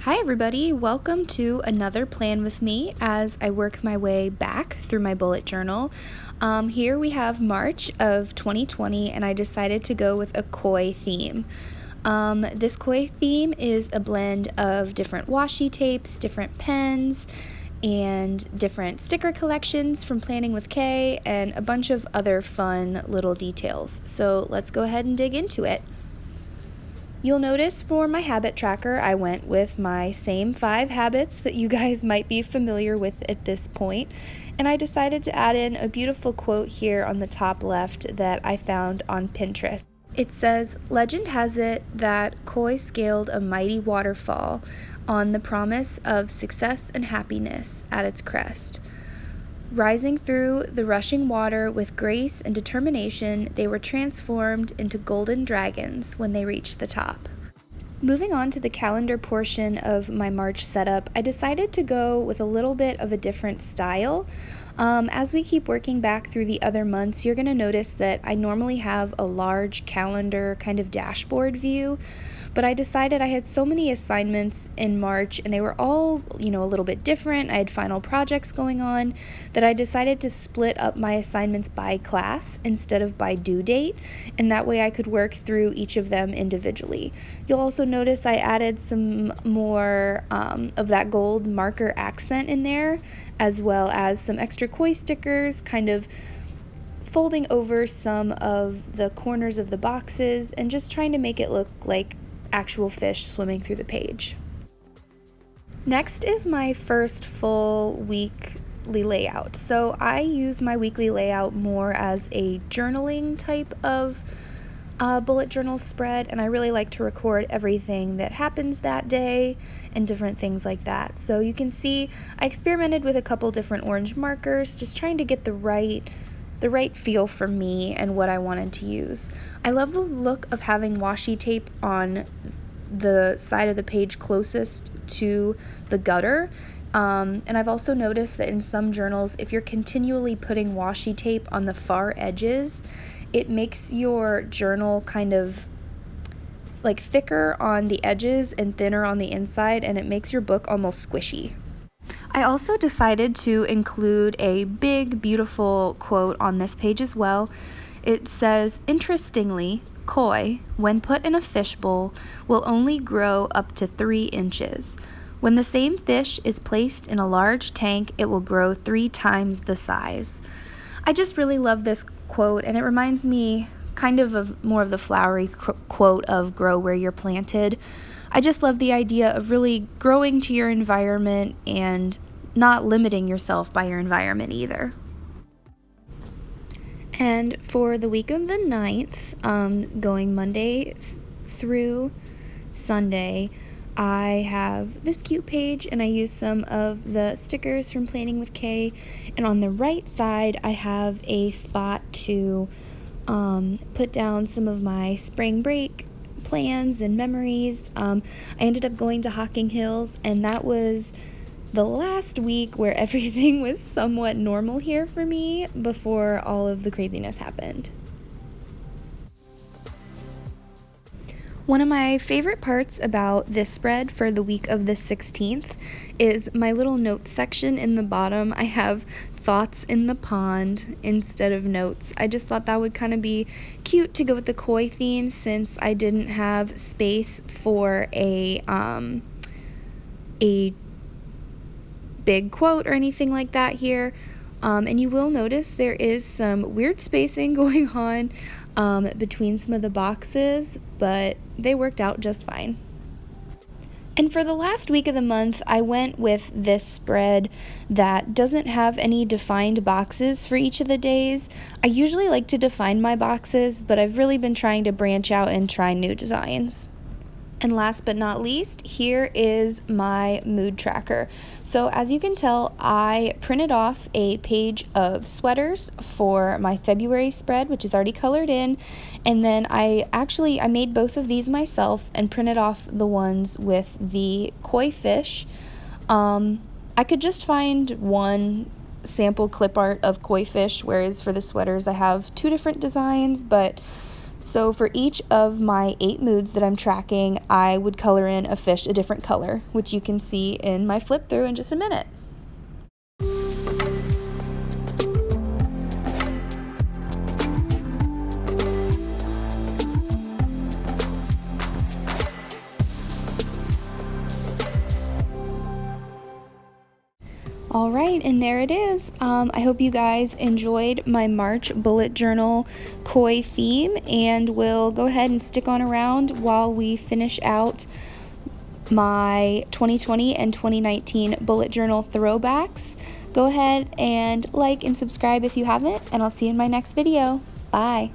Hi everybody, welcome to another plan with me as I work my way back through my bullet journal. Here we have March of 2020 and I decided to go with a koi theme. This koi theme is a blend of different washi tapes, different pens, and different sticker collections from Planning with Kay and a bunch of other fun little details. So let's go ahead and dig into it. You'll notice for my habit tracker, I went with my same 5 habits that you guys might be familiar with at this point, and I decided to add in a beautiful quote here on the top left that I found on Pinterest. It says, "Legend has it that koi scaled a mighty waterfall on the promise of success and happiness at its crest. Rising through the rushing water with grace and determination, they were transformed into golden dragons when they reached the top." Moving on to the calendar portion of my March setup, I decided to go with a little bit of a different style. As we keep working back through the other months, you're going to notice that I normally have a large calendar kind of dashboard view, but I decided I had so many assignments in March and they were all, a little bit different. I had final projects going on that I decided to split up my assignments by class instead of by due date, and that way I could work through each of them individually. You'll also notice I added some more of that gold marker accent in there, as well as some extra koi stickers, kind of folding over some of the corners of the boxes and just trying to make it look like actual fish swimming through the page. Next is my first full weekly layout. So I use my weekly layout more as a journaling type of bullet journal spread, and I really like to record everything that happens that day and different things like that. So you can see I experimented with a couple different orange markers, just trying to get the right feel for me and what I wanted to use. I love the look of having washi tape on the side of the page closest to the gutter. And I've also noticed that in some journals, if you're continually putting washi tape on the far edges, it makes your journal kind of like thicker on the edges and thinner on the inside, and it makes your book almost squishy. I also decided to include a big, beautiful quote on this page as well. It says, "Interestingly, koi, when put in a fishbowl, will only grow up to 3 inches. When the same fish is placed in a large tank, it will grow 3 times the size." I just really love this quote, and it reminds me kind of more of the flowery quote of "grow where you're planted." I just love the idea of really growing to your environment and not limiting yourself by your environment either. And for the week of the 9th, going Monday through Sunday, I have this cute page and I use some of the stickers from Planning with Kay. And on the right side, I have a spot to put down some of my spring break plans and memories. I ended up going to Hocking Hills, and that was the last week where everything was somewhat normal here for me before all of the craziness happened. One of my favorite parts about this spread for the week of the 16th is my little notes section in the bottom. I have thoughts in the pond instead of notes. I just thought that would kind of be cute to go with the koi theme, since I didn't have space for a big quote or anything like that here. And you will notice there is some weird spacing going on between some of the boxes, but they worked out just fine. And for the last week of the month, I went with this spread that doesn't have any defined boxes for each of the days. I usually like to define my boxes, but I've really been trying to branch out and try new designs. And last but not least, here is my mood tracker. So as you can tell, I printed off a page of sweaters for my February spread, which is already colored in. And then I made both of these myself and printed off the ones with the koi fish. I could just find one sample clip art of koi fish, whereas for the sweaters I have 2 different designs, but So for each of my 8 moods that I'm tracking, I would color in a fish a different color, which you can see in my flip through in just a minute. Alright, and there it is. I hope you guys enjoyed my March bullet journal koi theme, and we'll go ahead and stick on around while we finish out my 2020 and 2019 bullet journal throwbacks. Go ahead and like and subscribe if you haven't, and I'll see you in my next video. Bye!